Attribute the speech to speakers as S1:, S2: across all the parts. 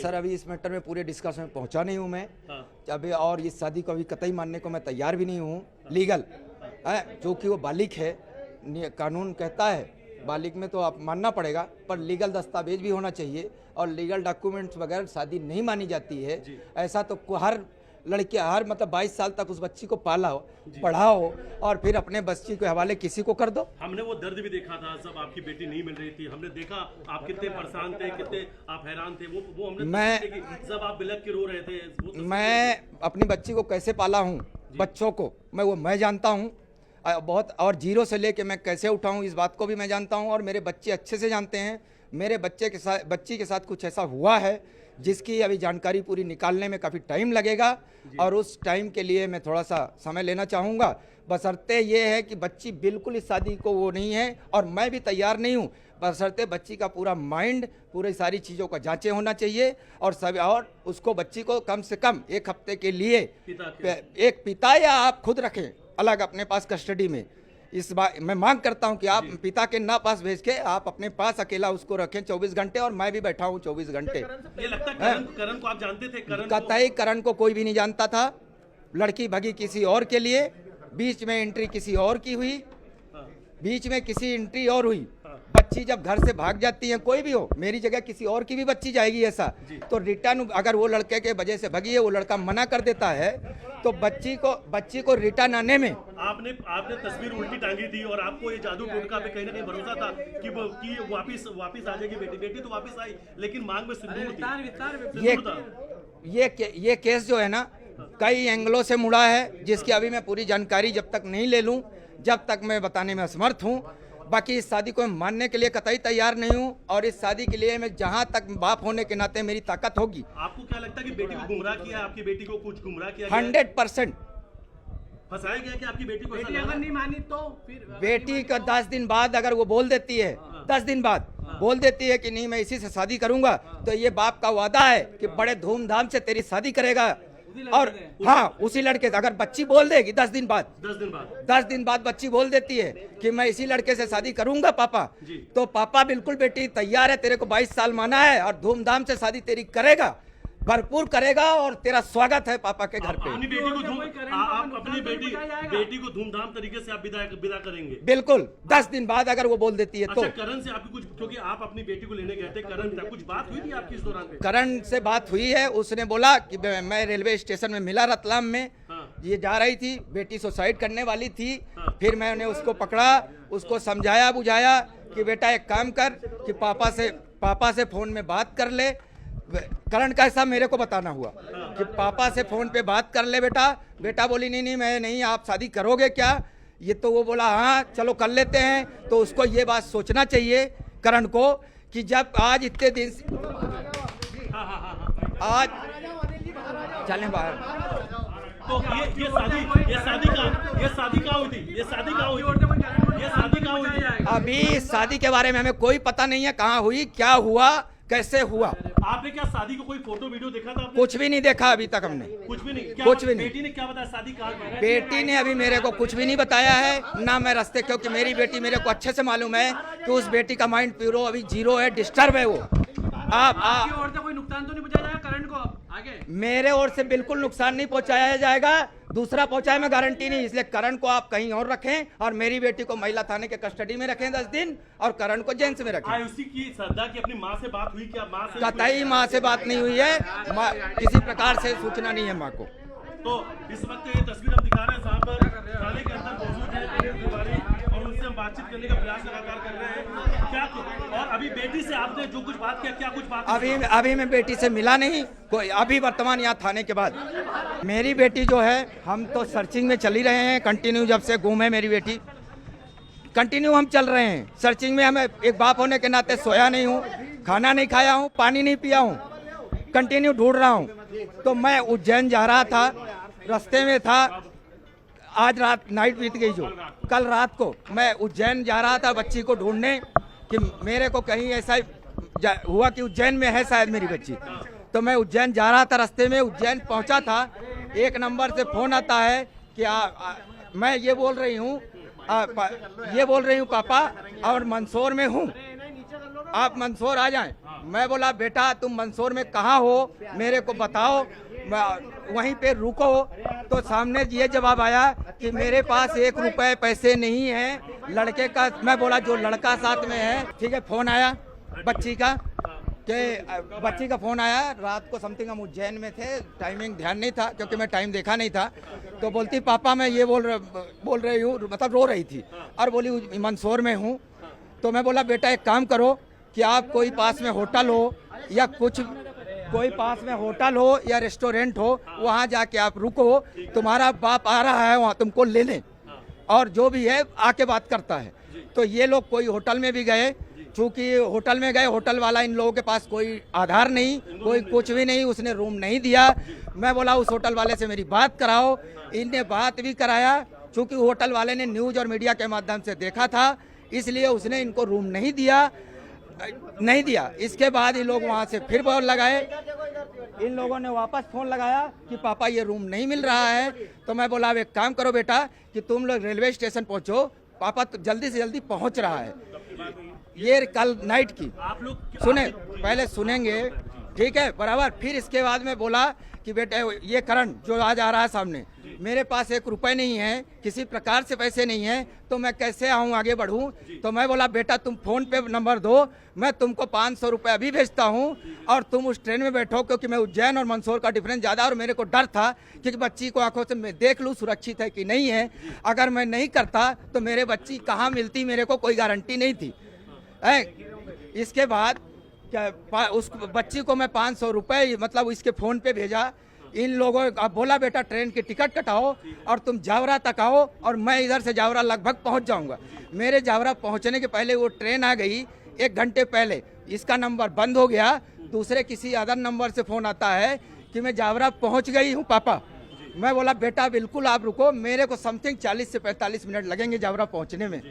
S1: Sir अभी इस matter में पूरे डिस्कशन में पहुंचा नहीं हूं मैं। अभी और इस शादी को अभी कतई मानने को मैं तैयार भी नहीं हूं। लीगल है, जो कि वो बालिग है, कानून कहता है बालिग में तो आप मानना पड़ेगा, पर लीगल दस्तावेज भी होना चाहिए और लीगल डॉक्यूमेंट्स वगैरह शादी नहीं मानी जाती है। ऐसा तो हर लड़की हर मतलब 22 साल तक उस बच्ची को पाला हो, पढ़ाओ और फिर अपने बच्ची के हवाले किसी को कर दो। हमने वो दर्द भी देखा था जब आपकी बेटी नहीं मिल रही थी, हमने देखा आप कितने परेशान थे, कितने आप हैरान थे, वो हमने जब आप बिलख के रो रहे थे। मैं अपनी बच्ची को कैसे पाला हूँ, बच्चों को मैं जानता हूँ बहुत, और जीरो से लेके मैं कैसे उठाऊँ इस बात को भी मैं जानता हूँ, और मेरे बच्चे अच्छे से जानते हैं। मेरे बच्ची के साथ कुछ ऐसा हुआ है जिसकी अभी जानकारी पूरी निकालने में काफ़ी टाइम लगेगा और उस टाइम के लिए मैं थोड़ा सा समय लेना चाहूँगा। बशर्ते ये है कि बच्ची बिल्कुल इस शादी को वो नहीं है और मैं भी तैयार नहीं हूँ। बशर्ते बच्ची का पूरा माइंड, पूरी सारी चीज़ों का जांचें होना चाहिए और उसको बच्ची को कम से कम 1 हफ्ते के लिए एक पिता या आप खुद रखें अलग अपने पास कस्टडी में। इस बार मैं मांग करता हूं कि आप पिता के ना पास भेज के आप अपने पास अकेला उसको रखें 24 घंटे, और मैं भी बैठा हूं 24 घंटे। ये लगता है करण को आप जानते थे? कतई करण को कोई भी नहीं जानता था। लड़की भगी किसी और के लिए, बीच में एंट्री किसी और की हुई, बीच में किसी एंट्री और हुई। बच्ची जब घर से भाग जाती है, कोई भी हो, मेरी जगह किसी और की भी बच्ची जाएगी ऐसा तो रिटर्न, अगर वो लड़के के वजह से भगी है, वो लड़का मना कर देता है तो बच्ची को रिटर्न आने में आपने तस्वीर उल्टी टांगी थी और आपको ये जादू टोटका पे कहीं ना कहीं भरोसा था कि वापस आ जाएगी बेटी तो वापस आई, लेकिन मांग में सिंदूर थी। ये केस जो है ना कई एंगलों से मुड़ा है, जिसकी अभी मैं पूरी जानकारी जब तक नहीं ले लूं, जब तक मैं बताने में असमर्थ हूं। बाकी इस शादी को मैं मानने के लिए कतई तैयार नहीं हूं और इस शादी के लिए मैं जहां तक बाप होने के नाते मेरी ताकत होगी। आपको क्या लगता है कि बेटी को गुमराह किया, आपकी बेटी को कुछ गुमराह किया? 100% फंसाया गया कि आपकी बेटी को अगर नहीं मानी तो फिर बेटी का 10 दिन बाद अगर वो बोल देती है, 10 दिन बाद बोल देती है कि नहीं मैं इसी से शादी करूंगा, तो ये बाप का वादा है कि बड़े धूमधाम से तेरी शादी करेगा। और हाँ, उसी लड़के से अगर बच्ची बोल देगी 10 दिन बाद बच्ची बोल देती है कि मैं इसी लड़के से शादी करूंगा पापा, तो पापा बिल्कुल बेटी तैयार है, तेरे को 22 साल माना है और धूमधाम से शादी तेरी करेगा, भरपूर करेगा और तेरा स्वागत है पापा के घर पे। अपनी बेटी को धूमधाम तरीके से आप विदा करेंगे? बिल्कुल, 10 दिन बाद अगर वो बोल देती है तो। करण से आपकी कुछ, क्योंकि आप अपनी बेटी को लेने गए थे, करण तक कुछ बात हुई थी आपकी इस दौरान? करण से बात हुई है, उसने बोला कि मैं रेलवे स्टेशन में मिला रतलाम में, ये जा रही थी, बेटी सुसाइड करने वाली थी। फिर मैंने उसको पकड़ा, उसको समझाया बुझाया कि बेटा एक काम कर कि पापा से फोन में बात कर ले। करण का ऐसा मेरे को बताना हुआ कि पापा से फोन पे बात कर ले बेटा बोली नहीं मैं नहीं, आप शादी करोगे क्या? ये तो वो बोला हाँ चलो कर लेते हैं। तो उसको ये बात सोचना चाहिए करण को कि जब आज इतने दिन आज चले बाहर, तो ये शादी कहाँ हुई? अभी शादी के बारे में हमें कोई पता नहीं है, कहाँ हुई, क्या हुआ, कैसे हुआ। आपने क्या शादी को कोई फोटो वीडियो देखा था? कुछ भी नहीं देखा अभी तक हमने, कुछ भी नहीं। बेटी ने क्या बताया शादी कहाँ? बेटी ने अभी मेरे को कुछ भी नहीं बताया है ना मैं रास्ते, क्योंकि मेरी बेटी मेरे को अच्छे से मालूम है कि उस बेटी का माइंड प्यूरो अभी जीरो है, डिस्टर्ब है वो। आपकी ओर से कोई नुकसान तो नहीं पहुंचाया जाएगा करण को आगे? मेरे ओर से बिल्कुल नुकसान नहीं पहुंचाया जाएगा, दूसरा पहुंचाए मैं गारंटी नहीं। इसलिए करण को आप कहीं और रखें और मेरी बेटी को महिला थाने के कस्टडी में रखें 10 दिन और करण को जेल में रखें। आयुषी की श्रद्धा की अपनी माँ से बात हुई क्या? कतई माँ से बात नहीं हुई है, किसी प्रकार से सूचना नहीं है माँ को। तो इस वक्त ये तस्वीर हम दिखा रहे हैं, जहाँ पर थाने के अंदर मौजूद है अनिल तिवारी और उनसे हम बातचीत करने का प्रयास लगातार कर रहे हैं। क्या और अभी बेटी से आपने जो कुछ बात किया, क्या कुछ बात? अभी मैं बेटी से मिला नहीं कोई, अभी वर्तमान यहाँ थाने के बाद मेरी बेटी जो है, हम तो सर्चिंग में चल ही रहे हैं कंटिन्यू, जब से गुम है मेरी बेटी कंटिन्यू हम चल रहे हैं सर्चिंग में। हमें एक बाप होने के नाते सोया नहीं हूँ, खाना नहीं खाया हूँ, पानी नहीं पिया हूँ, कंटिन्यू ढूंढ रहा हूँ। तो मैं उज्जैन जा रहा था, रास्ते में था, आज रात नाइट बीत गई, जो कल रात को मैं उज्जैन जा रहा था बच्ची को ढूंढने कि मेरे को कहीं ऐसा हुआ कि उज्जैन में है शायद मेरी बच्ची। तो मैं उज्जैन जा रहा था, रास्ते में उज्जैन पहुंचा था, 1 नंबर से फोन आता है कि मैं ये बोल रही हूँ पापा और मंदसौर में हूँ, आप मंदसौर आ जाएं। मैं बोला बेटा तुम मंदसौर में कहाँ हो, मेरे को बताओ, वहीं पे रुको। तो सामने ये जवाब आया कि मेरे पास 1 रुपए पैसे नहीं है, लड़के का। मैं बोला जो लड़का साथ में है, ठीक है। फोन आया बच्ची का, कि बच्ची का फोन आया रात को, समथिंग हम उज्जैन में थे, टाइमिंग ध्यान नहीं था क्योंकि मैं टाइम देखा नहीं था। तो बोलती पापा मैं ये बोल रही हूँ, मतलब रो रही थी और बोली मंदसौर में हूँ। तो मैं बोला बेटा एक काम करो कि आप कोई पास में होटल हो या कुछ, कोई पास में होटल हो या रेस्टोरेंट हो, वहाँ जाके आप रुको, तुम्हारा बाप आ रहा है वहाँ तुमको लेने, और जो भी है आके बात करता है। तो ये लोग कोई होटल में भी गए, चूंकि होटल में गए, होटल वाला इन लोगों के पास कोई आधार नहीं, कोई कुछ भी नहीं, उसने रूम नहीं दिया। मैं बोला उस होटल वाले से मेरी बात कराओ, इनने बात भी कराया। चूंकि होटल वाले ने न्यूज और मीडिया के माध्यम से देखा था, इसलिए उसने इनको रूम नहीं दिया। इसके बाद ये लोग वहाँ से फिर फोन लगाए, इन लोगों ने वापस फोन लगाया कि पापा ये रूम नहीं मिल रहा है। तो मैं बोला अब एक काम करो बेटा कि तुम लोग रेलवे स्टेशन पहुँचो, पापा तो जल्दी से जल्दी पहुँच रहा है। ये कल नाइट की
S2: आप लोग
S1: सुने, पहले सुनेंगे, ठीक है बराबर। फिर इसके बाद में बोला कि बेटे ये करण जो आज आ रहा है सामने, मेरे पास 1 रुपए नहीं है, किसी प्रकार से पैसे नहीं है, तो मैं कैसे आऊँ आगे बढ़ूँ। तो मैं बोला बेटा तुम फोन पे नंबर दो, मैं तुमको 500 रुपये अभी भेजता हूँ और तुम उस ट्रेन में बैठो, क्योंकि मैं उज्जैन और मंदसौर का डिफरेंस ज़्यादा, और मेरे को डर था कि बच्ची को आंखों से मैं देख लूँ सुरक्षित है कि नहीं है। अगर मैं नहीं करता तो मेरे बच्ची कहाँ मिलती, मेरे को कोई गारंटी नहीं थी। इसके बाद क्या उस बच्ची को मैं 500 रुपये मतलब इसके फ़ोन पे भेजा। इन लोगों अब बोला बेटा ट्रेन की टिकट कटाओ और तुम जावरा तक आओ, और मैं इधर से जावरा लगभग पहुंच जाऊंगा। मेरे जावरा पहुंचने के पहले वो ट्रेन आ गई 1 घंटे पहले, इसका नंबर बंद हो गया। दूसरे किसी अदर नंबर से फ़ोन आता है कि मैं जावरा पहुँच गई हूँ पापा। मैं बोला बेटा बिल्कुल आप रुको, मेरे को समथिंग 40 से 45 मिनट लगेंगे जावरा पहुँचने में,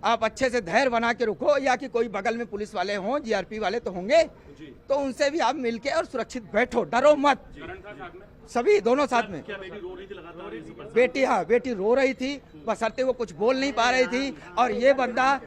S1: आप अच्छे से धैर्य बना के रुको, या कि कोई बगल में पुलिस वाले हों, जीआरपी वाले तो होंगे, तो उनसे भी आप मिलके और सुरक्षित बैठो, डरो मत। सभी दोनों साथ में।
S2: क्या बेटी रो रही थी लगातार?
S1: बेटी, हाँ बेटी रो रही थी, बशर्ते वो कुछ बोल नहीं पा रही थी। और ये बंदा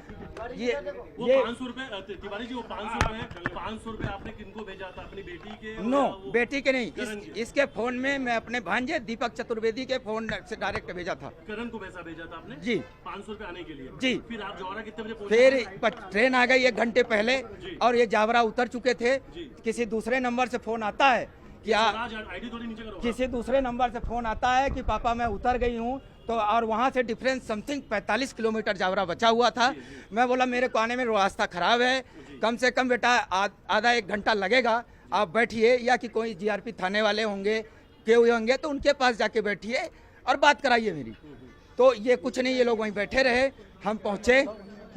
S1: ये
S2: 500 रुपए, तिवारी जी वो 500 रुपए आपने किनको भेजा था? अपनी बेटी के?
S1: नो बेटी के नहीं, इसके फोन में मैं अपने भांजे दीपक चतुर्वेदी के फोन से डायरेक्ट भेजा था।
S2: करण को पैसा भेजा था आपने?
S1: जी
S2: 500 रुपए आने के लिए।
S1: जी।
S2: फिर आप जावरा कितने बजे पहुंचे?
S1: फिर ट्रेन आ गई 1 घंटे पहले, और ये जावरा उतर चुके थे। किसी दूसरे नंबर से फोन आता है कि
S2: आईडी थोड़ी नीचे करो।
S1: किसी दूसरे नंबर से फोन आता है कि पापा मैं उतर गई हूँ। तो और वहाँ से डिफरेंस समथिंग 45 किलोमीटर जावरा बचा हुआ था। मैं बोला मेरे को आने में रास्ता खराब है, कम से कम बेटा आधा 1 घंटा लगेगा, आप बैठिए, या कि कोई जीआरपी थाने वाले होंगे के हुए होंगे तो उनके पास जाके बैठिए और बात कराइए मेरी। तो ये कुछ नहीं, ये लोग वहीं बैठे रहे। हम पहुँचे,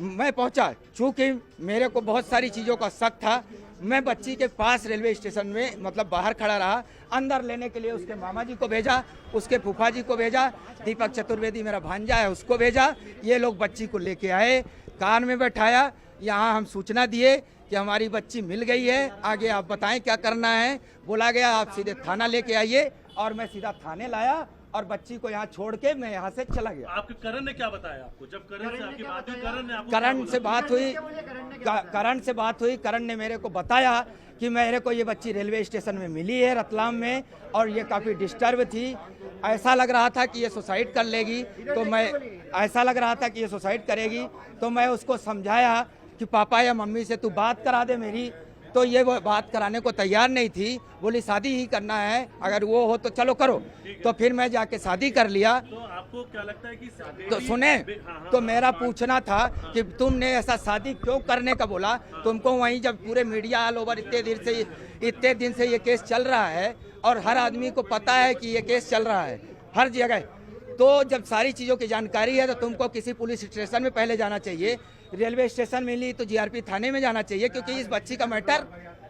S1: मैं पहुँचा, चूँकि मेरे को बहुत सारी चीज़ों का शक था। मैं बच्ची के पास रेलवे स्टेशन में मतलब बाहर खड़ा रहा, अंदर लेने के लिए उसके मामा जी को भेजा, उसके फूफा जी को भेजा, दीपक चतुर्वेदी मेरा भांजा है उसको भेजा। ये लोग बच्ची को लेके आए, कार में बैठाया, यहाँ हम सूचना दिए कि हमारी बच्ची मिल गई है, आगे आप बताएं क्या करना है। बोला गया आप सीधे थाना लेके आइए, और मैं सीधा थाने लाया और बच्ची को यहाँ छोड़ के मैं यहाँ से चला गया।
S2: आपके करण ने क्या बताया आपको? जब करण से आपकी बात हुई, करण ने आपको
S1: करण से बात हुई, करण ने मेरे को बताया कि मेरे को ये बच्ची रेलवे स्टेशन में मिली है रतलाम में, और ये काफ़ी डिस्टर्ब थी, ऐसा लग रहा था कि ये सुसाइड कर लेगी। तो मैं ऐसा लग रहा था कि ये सुसाइड करेगी, तो मैं उसको समझाया कि पापा या मम्मी से तू बात करा दे मेरी। तो ये वो बात कराने को तैयार नहीं थी, बोली शादी ही करना है, अगर वो हो तो चलो करो। तो फिर मैं जाके शादी कर लिया।
S2: तो आपको क्या लगता है कि
S1: तो सुने, तो मेरा पूछना था कि तुमने ऐसा शादी क्यों करने का बोला? तुमको वहीं जब पूरे मीडिया ऑल ओवर इतने दिन से ये केस चल रहा है, और हर आदमी को पता है कि ये केस चल रहा है हर जगह, तो जब सारी चीज़ों की जानकारी है तो तुमको किसी पुलिस स्टेशन में पहले जाना चाहिए, रेलवे स्टेशन मिली तो जीआरपी थाने में जाना चाहिए, क्योंकि इस बच्ची का मैटर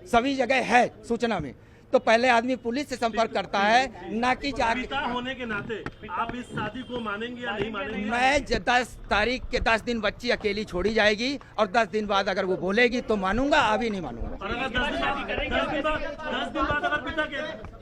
S1: सभी जगह है सूचना में। तो पहले आदमी पुलिस से संपर्क करता है, ना कि
S2: पिता होने के नाते आप इस शादी को मानेंगे या नहीं मानेंगे?
S1: मैं 10 तारीख के 10 दिन बच्ची अकेली छोड़ी जाएगी, और 10 दिन बाद अगर वो बोलेगी तो मानूंगा, अभी नहीं मानूंगा।
S2: और अगर 10 दिन बाद अगर सार्थक है।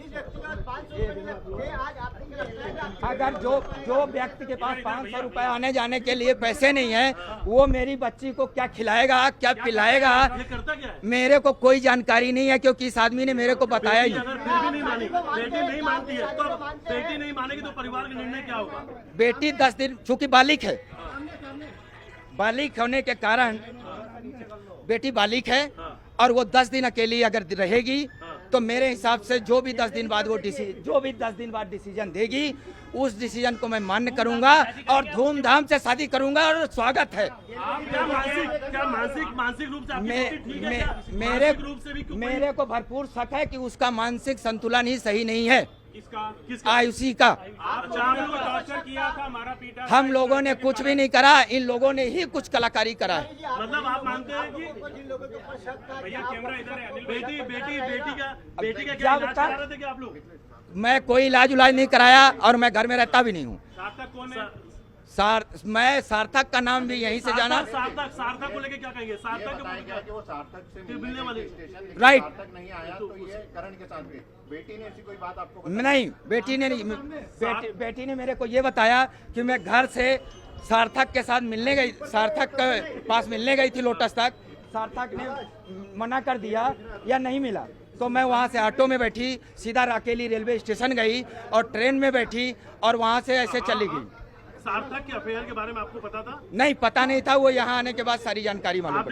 S1: अगर जो व्यक्ति के पास 500 रुपए आने जाने के लिए पैसे नहीं है, वो मेरी बच्ची को क्या खिलाएगा, क्या पिलाएगा,
S2: ये करता क्या है?
S1: मेरे को कोई जानकारी नहीं है, क्योंकि इस आदमी ने मेरे को बताया ही
S2: अगर फिर भी नहीं मानी, बेटी नहीं मानती है, तो बेटी नहीं मानेगी तो परिवार का निर्णय क्या होगा?
S1: बेटी 10 दिन, चूंकि बालिक है, बालिक होने के कारण बेटी बालिक है और वो 10 दिन अकेली अगर रहेगी तो मेरे हिसाब से जो भी 10 दिन बाद डिसीजन देगी, उस डिसीजन को मैं मान्य करूंगा और धूमधाम से शादी करूंगा और स्वागत है।
S2: आप क्या मानसिक रूप से आपकी बेटी ठीक है क्या? मानसिक रूप से भी क्यों?
S1: मेरे को भरपूर शक है कि उसका मानसिक संतुलन ही सही नहीं है।
S2: किसका?
S1: आयुषी का।
S2: आप जानबूझ कर टॉर्चर किया था, मारा पीटा?
S1: हम लोगों ने कुछ भी नहीं करा, इन लोगों ने ही कुछ कलाकारी करा है।
S2: मतलब आप मानते हैं कि भैया कैमरा इधर है, बेटी का क्या इलाज करा रहे थे क्या आप लोग?
S1: मैं कोई इलाज नहीं कराया और मैं घर में रहता भी नहीं हूँ।
S2: सार्थक कौन है?
S1: मैं सार्थक का नाम भी यहीं से जाना।
S2: सार्थक को लेके क्या कहेंगे? सार्थक
S3: कि वो सार्थक से
S2: मिलने वाले
S1: राइट।
S3: सार्थक नहीं आया तो ये करण के साथ गए। बेटी ने ऐसी कोई बात आपको
S1: नहीं, बेटी ने नहीं, बेटी ने मेरे को ये बताया कि मैं घर से सार्थक के साथ मिलने गई, सार्थक के पास मिलने गई थी लोटस तक, सार्थक ने मना कर दिया या नहीं मिला, तो मैं वहाँ से ऑटो में बैठी, सीधा अकेली रेलवे स्टेशन गई और ट्रेन में बैठी और वहाँ से ऐसे चली गई।
S2: सार्थक के अफेयर के बारे में आपको पता था?
S1: नहीं, पता नहीं था, वो यहाँ आने के बाद सारी जानकारी मालूम पड़ी।